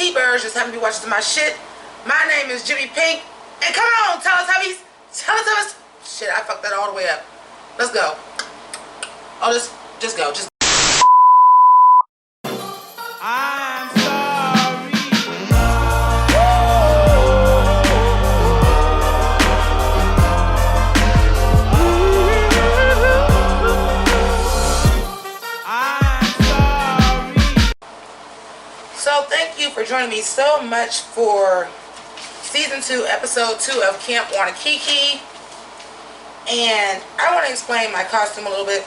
T-Birds just happen to be watching some of my shit. My name is Jimmy Pynk. And come on, Teletubbies. Teletubbies. Shit, I fucked that all the way up. Let's go. Oh, just go. Just. I'm sorry. I'm sorry. So thank you for joining me so much for Season 2, Episode 2 of Camp Wannakiki. And I want to explain my costume a little bit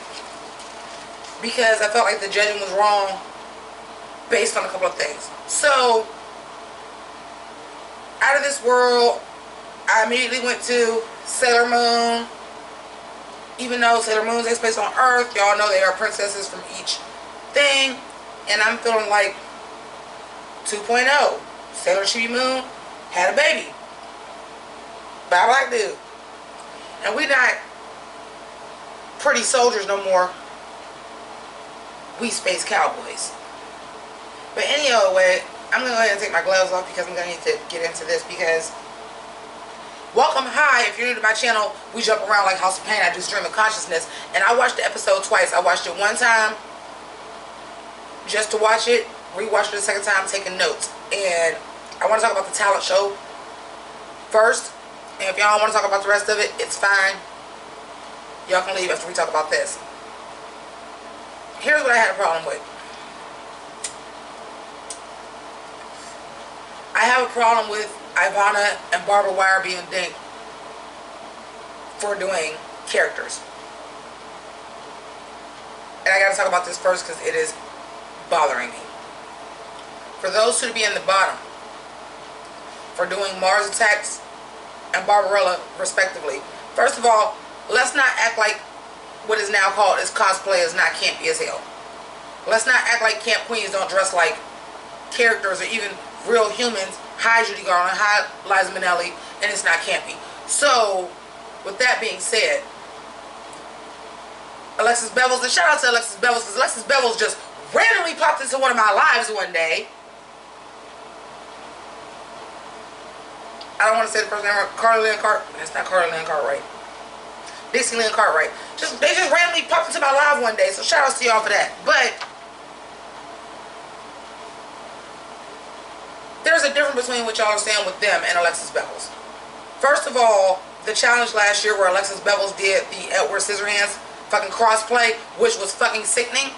because I felt like the judging was wrong based on a couple of things. So, out of this world, I immediately went to Sailor Moon. Even though Sailor Moon takes place on Earth, y'all know they are princesses from each thing. And I'm feeling like 2.0. Sailor Chibi Moon had a baby by a black dude. And we not pretty soldiers no more. We space cowboys. But any other way, I'm going to go ahead and take my gloves off because I'm going to need to get into this because welcome, hi, if you're new to my channel, we jump around like House of Pain. I do stream of consciousness. And I watched the episode twice. I watched it one time just to watch it, rewatched it a second time, taking notes. And I want to talk about the talent show first. And if y'all want to talk about the rest of it, it's fine. Y'all can leave after we talk about this. Here's what I had a problem with. I have a problem with Ivana and Barbara Wire being dinged for doing characters. And I gotta talk about this first because it is bothering me. For those two to be in the bottom for doing Mars Attacks and Barbarella respectively. First of all, let's not act like what is now called as cosplay is not campy as hell. Let's not act like camp queens don't dress like characters or even real humans. Hi Judy Garland, hi Liza Minnelli, and it's not campy. So, with that being said, Alexis Bevels, and shout out to Alexis Bevels because Alexis Bevels just randomly popped into one of my lives one day. I don't want to say the first name, Carly Lynn Cartwright. That's not Carly Lynn Cartwright. Dixie Lynn Cartwright. They just randomly popped into my live one day, so shout outs to y'all for that. But there's a difference between what y'all are saying with them and Alexis Bevels. First of all, the challenge last year where Alexis Bevels did the Edward Scissorhands fucking crossplay, which was fucking sickening,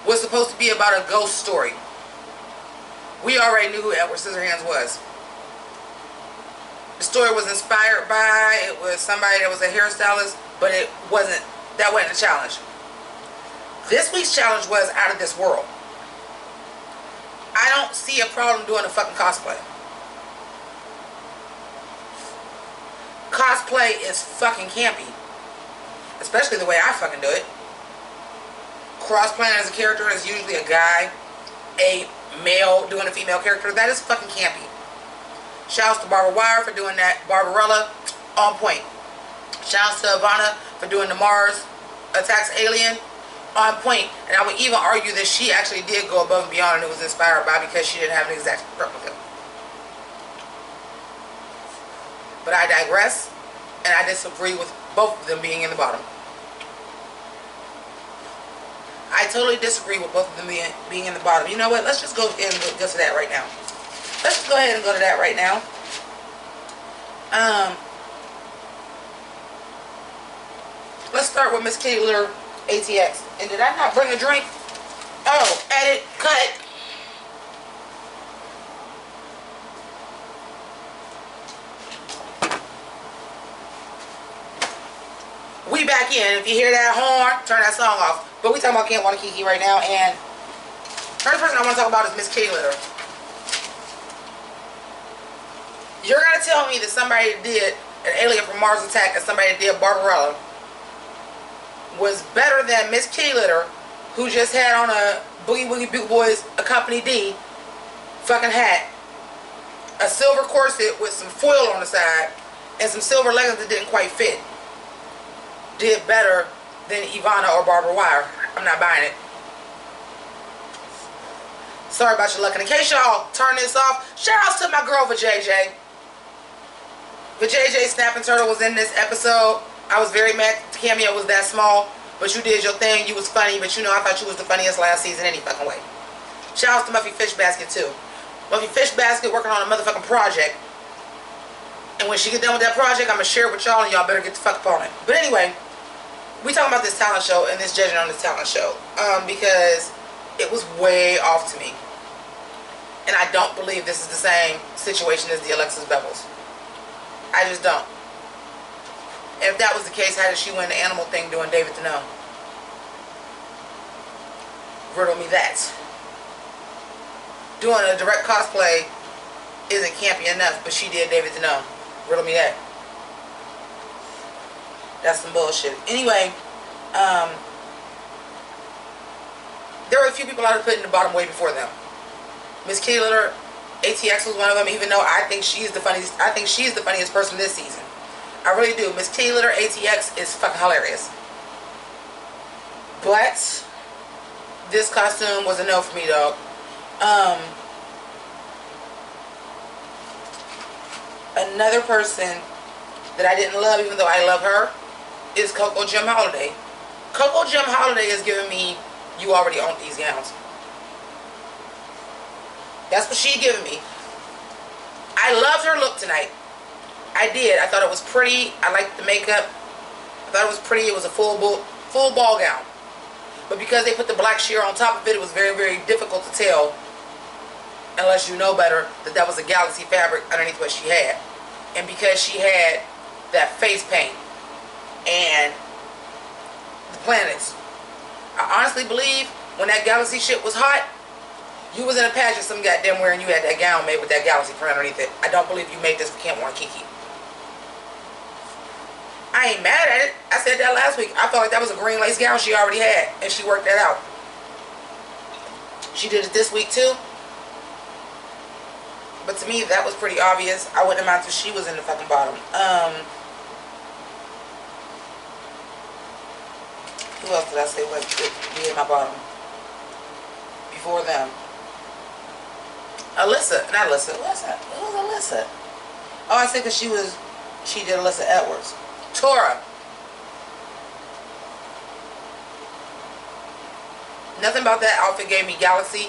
was supposed to be about a ghost story. We already knew who Edward Scissorhands was. The story was inspired by, it was somebody that was a hairstylist, but it wasn't, that wasn't the challenge. This week's challenge was out of this world. I don't see a problem doing a fucking cosplay. Cosplay is fucking campy. Especially the way I fucking do it. Cross-playing as a character is usually a guy, a male doing a female character. That is fucking campy. Shouts to Barbara Wire for doing that Barbarella, on point. Shouts to Ivana for doing the Mars Attacks Alien, on point. And I would even argue that she actually did go above and beyond and it was inspired by because she didn't have an exact replica. But I digress, and I disagree with both of them being in the bottom. I totally disagree with both of them being in the bottom. You know what? Let's just go ahead and go to that right now. Let's just go ahead and go to that right now. Let's start with Miss Kitty Litter ATX. And did I not bring a drink? Oh, edit, cut. We back in. If you hear that horn, turn that song off. But we talking about Camp Wannakiki right now. And first person I want to talk about is Miss Kitty Litter. You're going to tell me that somebody that did an alien from Mars Attack and somebody that did Barbarella was better than Miss Kitty Litter, who just had on a Boogie Woogie Butte Boys a Company D fucking hat, a silver corset with some foil on the side, and some silver leggings that didn't quite fit. Did better than Ivana or Barbara Wire. I'm not buying it. Sorry about your luck. And in case y'all turn this off, shout outs to my girl JJ. JJ Snapping Turtle was in this episode. I was very mad the cameo was that small, but you did your thing. You was funny, but you know I thought you was the funniest last season any fucking way. Shout outs to Muffy Fish Basket too. Muffy Fish Basket working on a motherfucking project. And when she get done with that project, I'm going to share it with y'all, and y'all better get the fuck up on it. But anyway, we talking about this talent show and this judging on this talent show. Because it was way off to me. And I don't believe this is the same situation as the Alexis Bevels. I just don't. And if that was the case, how did she win the animal thing doing David to Know? Riddle me that. Doing a direct cosplay isn't campy enough, but she did David to Know. Riddle me that. That's some bullshit. Anyway, there were a few people I would put in the bottom way before them. Miss Kitty Litter, ATX was one of them, even though I think she's the funniest. I think she's the funniest person this season. I really do. Miss Kitty Litter, ATX is fucking hilarious. But this costume was a no for me, dog. Another person that I didn't love, even though I love her, is Coco Jim Holiday. Coco Jim Holiday is giving me, you already own these gowns. That's what she's giving me. I loved her look tonight. I did. I thought it was pretty. I liked the makeup. I thought it was pretty. It was a full ball gown. But because they put the black sheer on top of it, it was very, very difficult to tell, unless you know better, that that was a galaxy fabric underneath what she had. And because she had that face paint and the planets, I honestly believe when that galaxy shit was hot, you was in a pageant some goddamn where and you had that gown made with that galaxy print underneath it. I don't believe you made this for Camp Wannakiki. I ain't mad at it. I said that last week. I felt like that was a green lace gown she already had, and she worked that out. She did it this week too. But to me, that was pretty obvious. I wouldn't have minded if she was in the fucking bottom. Who else did I say was be in my bottom? Before them. Alyssa. Not Alyssa. Who was Alyssa? Oh, I said because she did Alyssa Edwards. Tora. Nothing about that outfit gave me Galaxy,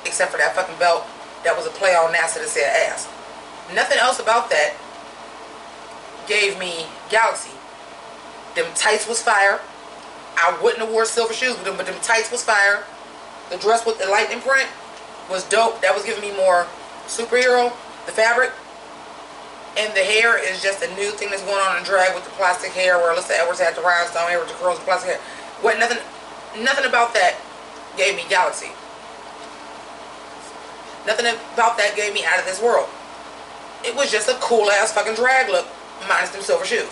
except for that fucking belt that was a play on NASA that said ass. Nothing else about that gave me Galaxy. Them tights was fire. I wouldn't have wore silver shoes with them, but them tights was fire. The dress with the lightning print was dope. That was giving me more superhero. The fabric and the hair is just a new thing that's going on in drag with the plastic hair, where Alyssa Edwards had the rhinestone hair with the curls, the plastic hair. What? Nothing about that gave me Galaxy. Nothing about that gave me Out of This World. It was just a cool ass fucking drag look, minus them silver shoes.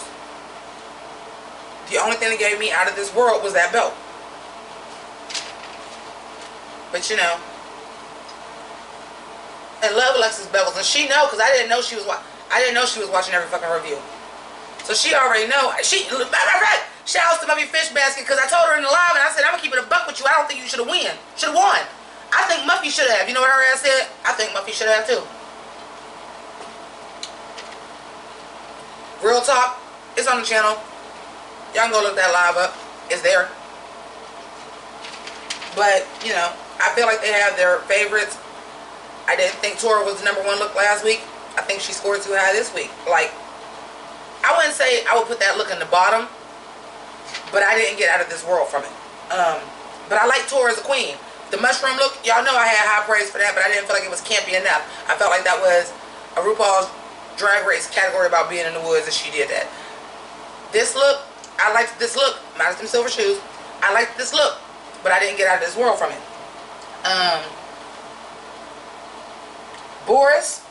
The only thing that gave me Out of This World was that belt. But you know, I love Alexis Bevels, and she know, because I didn't know she was watching every fucking review. So she already know. Matter of fact, shout outs to Muffy Fish Basket, because I told her in the live, and I said, I'm gonna keep it a buck with you. I don't think you should have won. I think Muffy should have. You know what her ass said? I think Muffy should have too. Real talk. It's on the channel. Y'all can go look that live up. It's there. But, you know, I feel like they have their favorites. I didn't think Tora was the #1 look last week. I think she scored too high this week. Like, I wouldn't say I would put that look in the bottom, but I didn't get Out of This World from it. But I like Tora as a queen. The mushroom look, y'all know I had high praise for that, but I didn't feel like it was campy enough. I felt like that was a RuPaul's Drag Race category about being in the woods, and she did that. This look, I liked this look, minus them silver shoes. I liked this look, but I didn't get Out of This World from it. Boris,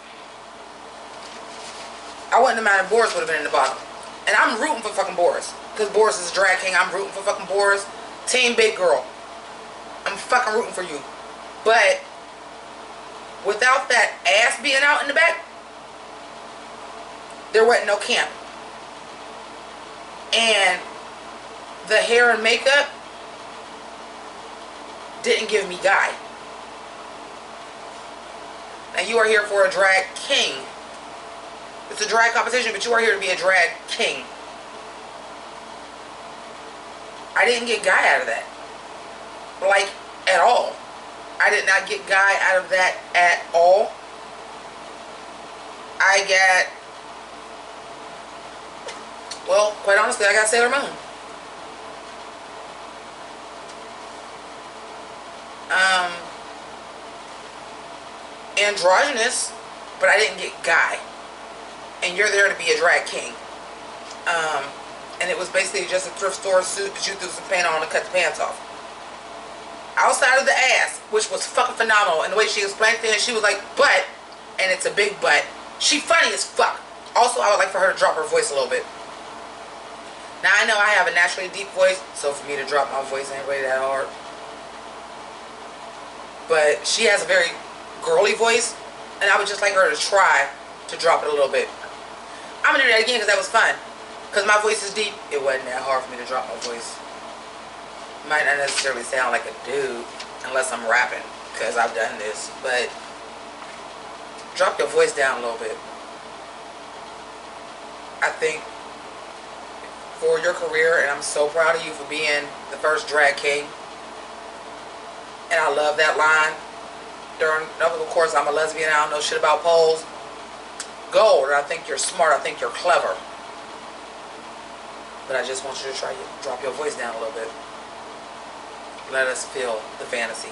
I wouldn't have minded Boris would have been in the bottom. And I'm rooting for fucking Boris, because Boris is a drag king. I'm rooting for fucking Boris. Team Big Girl. I'm fucking rooting for you. But without that ass being out in the back, there wasn't no camp. And the hair and makeup didn't give me Guy. Now you are here for a drag king. It's a drag competition, but you are here to be a drag king. I didn't get guy out of that. Like, at all. I did not get guy out of that at all. I got, well, quite honestly, I got Sailor Moon. Androgynous, but I didn't get guy. And you're there to be a drag king. And it was basically just a thrift store suit that you threw some paint on and cut the pants off. Outside of the ass, which was fucking phenomenal. And the way she explained it, she was like, butt, and it's a big butt. She funny as fuck. Also, I would like for her to drop her voice a little bit. Now, I know I have a naturally deep voice, so for me to drop my voice ain't really that hard. But she has a very girly voice, and I would just like her to try to drop it a little bit. I'm gonna do that again because that was fun. Because my voice is deep, it wasn't that hard for me to drop my voice. Might not necessarily sound like a dude unless I'm rapping, because I've done this, but drop your voice down a little bit. I think for your career, and I'm so proud of you for being the first drag king, and I love that line. Of course, I'm a lesbian, I don't know shit about poles. Gold, I think you're smart, I think you're clever. But I just want you to try to drop your voice down a little bit. Let us feel the fantasy.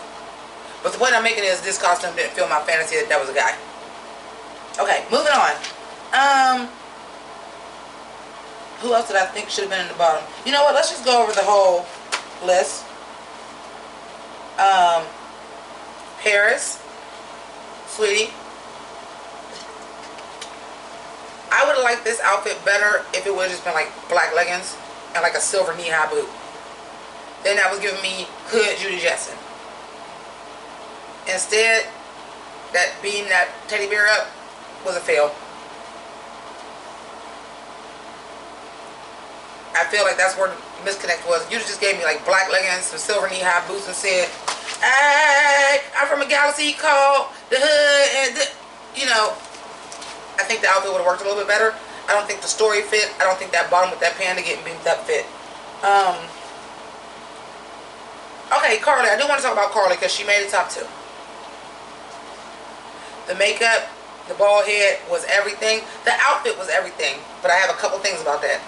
But the point I'm making is this costume didn't feel my fantasy that was a guy. Okay, moving on. Who else did I think should have been in the bottom? You know what? Let's just go over the whole list. Paris, sweetie. I would have liked this outfit better if it would have just been like black leggings and like a silver knee-high boot. Then that was giving me hood Judy Jetson. Instead, that beating that teddy bear up was a fail. I feel like that's where the misconnect was. You just gave me like black leggings, some silver knee-high boots, and said, "Hey, I'm from a galaxy called the hood," and you know. I think the outfit would have worked a little bit better. I don't think the story fit. I don't think that bottom with that panda getting beamed up fit. Okay, Carly. I do want to talk about Carly because she made the top 2. The makeup, the bald head was everything. The outfit was everything. But I have a couple things about that.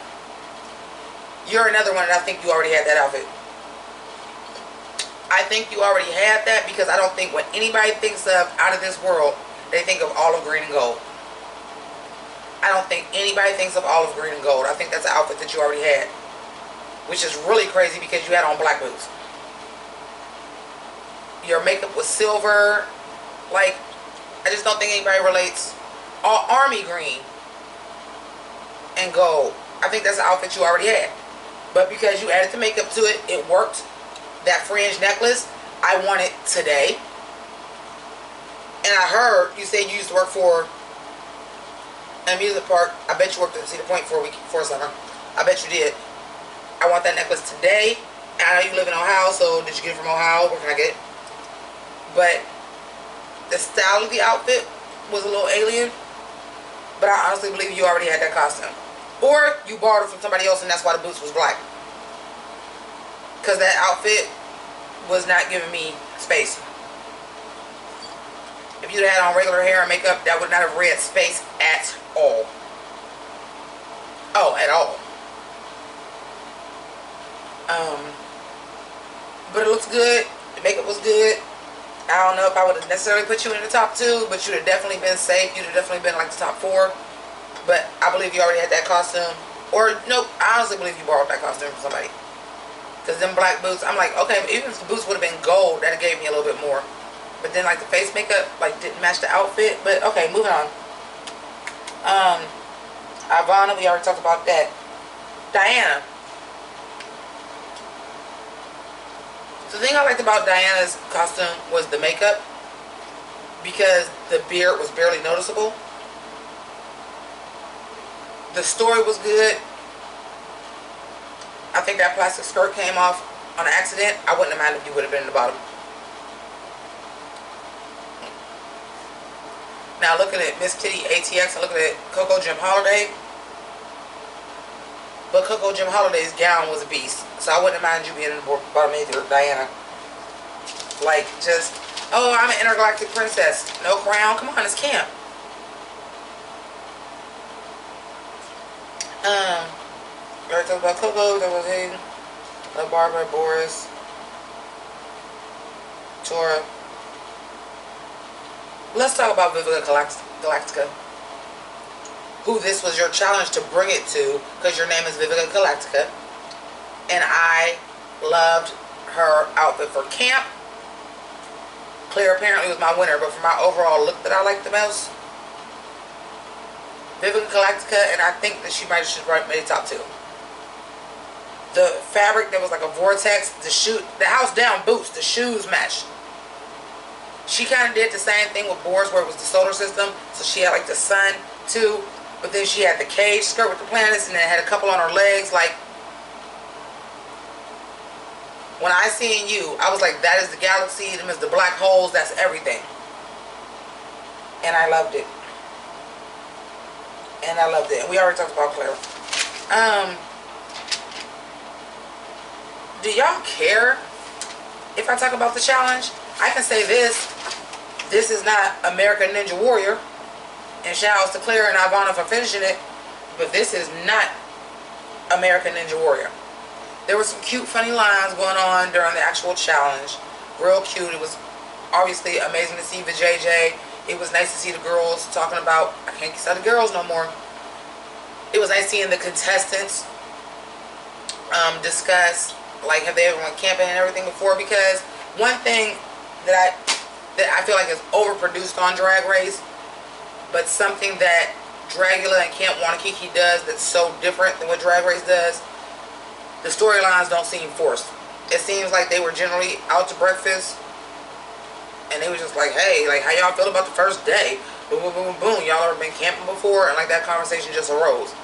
You're another one, and I think you already had that outfit. I think you already had that because I don't think when anybody thinks of out of this world, they think of olive green and gold. I don't think anybody thinks of olive green and gold. I think that's an outfit that you already had. Which is really crazy because you had on black boots. Your makeup was silver. Like, I just don't think anybody relates. All army green and gold. I think that's an outfit you already had. But because you added the makeup to it, it worked. That fringe necklace, I want it today. And I heard you said you used to work for an amusement park. I bet you worked at Cedar Point for a summer. I bet you did. I want that necklace today. I know you live in Ohio, so did you get it from Ohio? Where can I get it? But the style of the outfit was a little alien. But I honestly believe you already had that costume. Or you borrowed it from somebody else and that's why the boots was black. Because that outfit was not giving me space. If you'd had on regular hair and makeup, that would not have read space at all. Oh, at all. But it looks good. The makeup was good. I don't know if I would have necessarily put you in the top 2, but you'd have definitely been safe. You'd have definitely been like the top 4. But I believe you already had that costume. Or, nope, I honestly believe you borrowed that costume from somebody. Because them black boots, I'm like, okay, even if the boots would have been gold, that gave me a little bit more. But then, like, the face makeup, like, didn't match the outfit. But, okay, moving on. Ivana, we already talked about that. Diana. The thing I liked about Diana's costume was the makeup. Because the beard was barely noticeable. The story was good. I think that plastic skirt came off on an accident. I wouldn't have minded if you would have been in the bottom. Now looking at Miss Kitty ATX and looking at Coco Jim Holiday. But Coco Jim Holiday's gown was a beast. So I wouldn't mind you being in the bottom either, Diana. Like, just, oh, I'm an intergalactic princess. No crown. Come on, it's camp. We already talked about Coco. That was Hayden. Barbara, Boris. Tora. Let's talk about Vivica Galactica. Who this was your challenge to bring it to, because your name is Vivica Galactica. And I loved her outfit for camp. Claire apparently was my winner, but for my overall look that I liked the most, Vivica Galactica, and I think that she might have just made it top 2. The fabric that was like a vortex, the house down boots, the shoes matched. She kind of did the same thing with Boris, where it was the solar system, so she had like the sun too, but then she had the cage skirt with the planets, and then had a couple on her legs. Like, when I seen you, I was like, that is the galaxy, them is the black holes, that's everything. And I loved it. And I loved it. And we already talked about Claire. Do y'all care if I talk about the challenge? I can say this. This is not American Ninja Warrior. And shout outs to Claire and Ivana for finishing it. But this is not American Ninja Warrior. There were some cute, funny lines going on during the actual challenge. Real cute. It was obviously amazing to see the JJ. It was nice to see the girls talking about, I can't say the girls no more. It was nice seeing the contestants discuss, like, have they ever went camping and everything before? Because one thing that I feel like is overproduced on Drag Race, but something that Dragula and Camp Wannakiki does that's so different than what Drag Race does, the storylines don't seem forced. It seems like they were generally out to breakfast, and they were just like, hey, like, how y'all feel about the first day? Boom, boom, boom, boom. Y'all ever been camping before? And like that conversation just arose.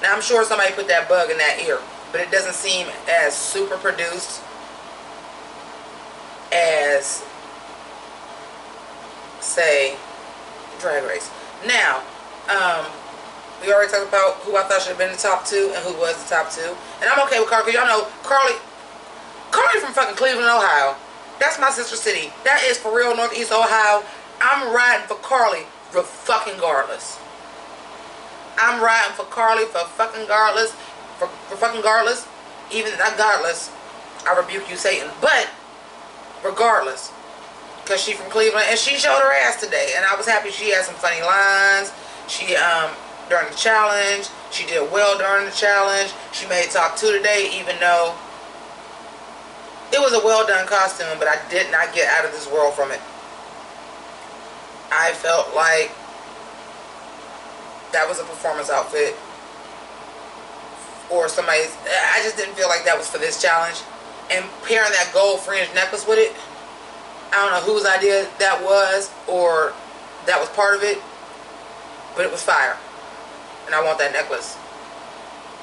Now I'm sure somebody put that bug in that ear, but it doesn't seem as super produced as, say, Drag Race. Now, we already talked about who I thought should have been the top 2 and who was the top 2. And I'm okay with Carly, because y'all know Carly from fucking Cleveland, Ohio. That's my sister city. That is for real Northeast Ohio. I'm riding for Carly for fucking regardless. I'm riding for Carly for fucking regardless. For fucking regardless. Even not godless. I rebuke you, Satan. But regardless. Because she from Cleveland. And she showed her ass today. And I was happy she had some funny lines. She, during the challenge. She did well during the challenge. She made top 2 today, even though it was a well done costume, but I did not get out of this world from it. I felt like that was a performance outfit, or somebody's. I just didn't feel like that was for this challenge. And pairing that gold fringe necklace with it, I don't know whose idea that was, or that was part of it, but it was fire. And I want that necklace,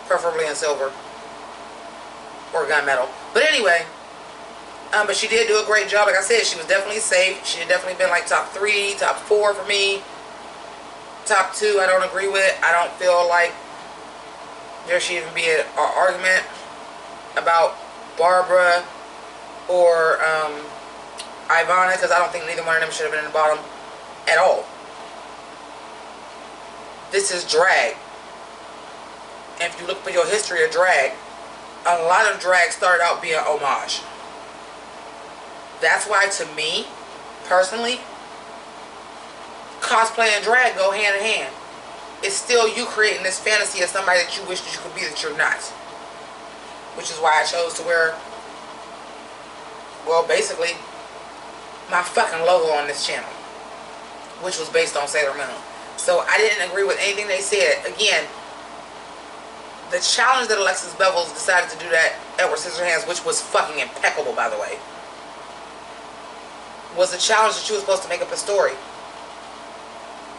preferably in silver or gunmetal. But anyway, but she did do a great job. Like I said, she was definitely safe. She had definitely been like top 3, top 4 for me. Top 2, I don't agree with. I don't feel like there should even be an argument about Barbara or Ivana, because I don't think neither one of them should have been in the bottom at all. This is drag. And if you look for your history of drag, a lot of drag started out being homage. That's why, to me, personally, cosplay and drag go hand in hand. It's still you creating this fantasy of somebody that you wish that you could be that you're not. Which is why I chose to wear, well, basically, my fucking logo on this channel, which was based on Sailor Moon. So I didn't agree with anything they said. Again, the challenge that Alexis Bevels decided to do that Edward Scissorhands, which was fucking impeccable, by the way, was a challenge that you were supposed to make up a story.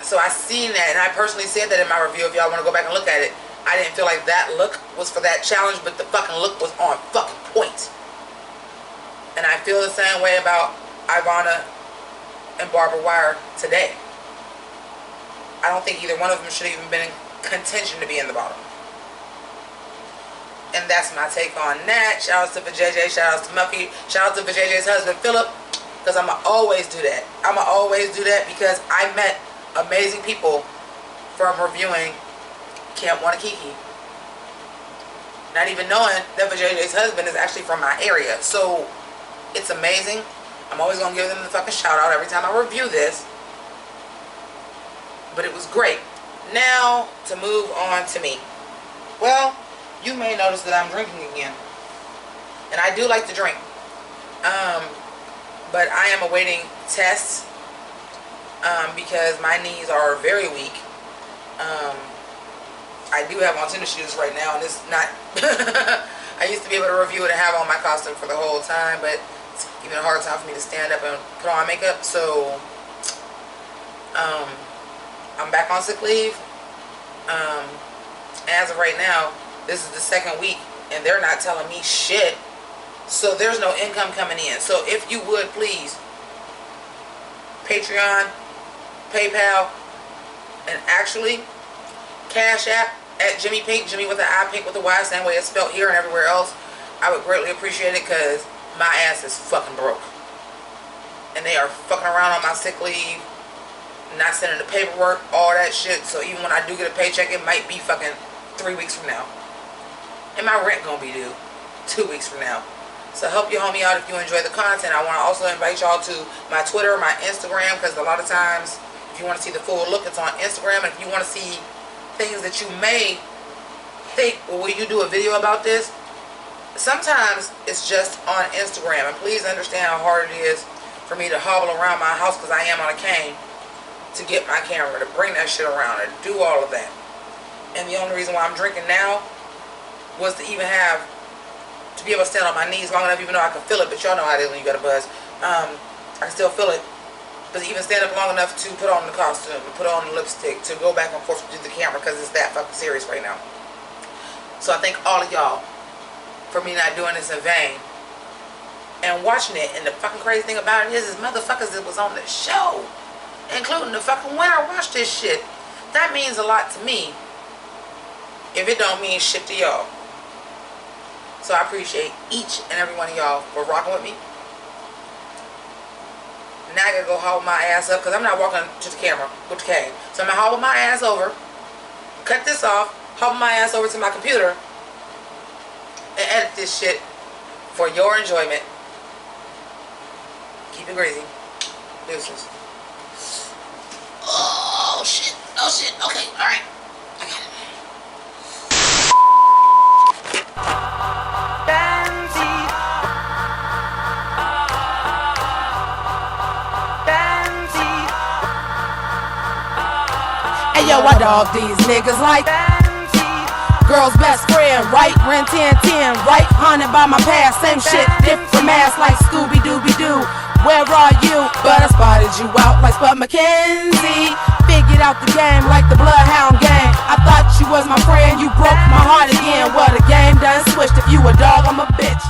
So I seen that, and I personally said that in my review. If y'all want to go back and look at it, I didn't feel like that look was for that challenge, but the fucking look was on fucking point. And I feel the same way about Ivana and Barbara Wire today. I don't think either one of them should have even been in contention to be in the bottom. And that's my take on that. Shout outs to VJJ, shout outs to Muffy, shout out to VJJ's husband Philip, because I'ma always do that. I'ma always do that because I met amazing people from reviewing Camp Wannakiki, not even knowing that VJJ's husband is actually from my area. So it's amazing. I'm always gonna give them the fucking shout out every time I review this. But it was great. Now to move on to me. Well, you may notice that I'm drinking again, and I do like to drink. But I am awaiting tests because my knees are very weak. I do have on tennis shoes right now, and it's not. I used to be able to review it and have on my costume for the whole time, but it's even a hard time for me to stand up and put on makeup. So I'm back on sick leave. As of right now, this is the second week, and they're not telling me shit. So there's no income coming in. So if you would please, Patreon, PayPal, and actually Cash App at Jimmy Pynk, Jimmy with an I, Pink with a Y, same way it's spelled here and everywhere else. I would greatly appreciate it because my ass is fucking broke. And they are fucking around on my sick leave, not sending the paperwork, all that shit. So even when I do get a paycheck, it might be fucking 3 weeks from now. And my rent gonna be due 2 weeks from now. So help your homie out if you enjoy the content. I want to also invite y'all to my Twitter, my Instagram, because a lot of times if you want to see the full look, it's on Instagram. And if you want to see things that you may think, well, will you do a video about this? Sometimes it's just on Instagram. And please understand how hard it is for me to hobble around my house because I am on a cane to get my camera, to bring that shit around and do all of that. And the only reason why I'm drinking now was to even have, to be able to stand on my knees long enough, even though I can feel it, but y'all know how it is when you got a buzz. I can still feel it. But even stand up long enough to put on the costume, to put on the lipstick, to go back and forth to the camera because it's that fucking serious right now. So I thank all of y'all for me not doing this in vain and watching it. And the fucking crazy thing about it is motherfuckers that was on the show, including the fucking winner, watched this shit. That means a lot to me if it don't mean shit to y'all. So I appreciate each and every one of y'all for rocking with me. Now I gotta go hobble my ass up because I'm not walking to the camera with the cane. So I'm gonna hobble my ass over, cut this off, hobble my ass over to my computer, and edit this shit for your enjoyment. Keep it greasy. Deuces. Oh shit. Oh shit. Okay. Alright. I got it. Hey yo, I dog these niggas like girl's best friend, right? Ren 1010, right? Haunted by my past, same shit, different mask like Scooby-Dooby-Doo. Where are you? But I spotted you out like Spud McKenzie. Figured out the game like the Bloodhound game. I thought you was my friend, you broke my heart again. Well, the game done switched. If you a dog, I'm a bitch.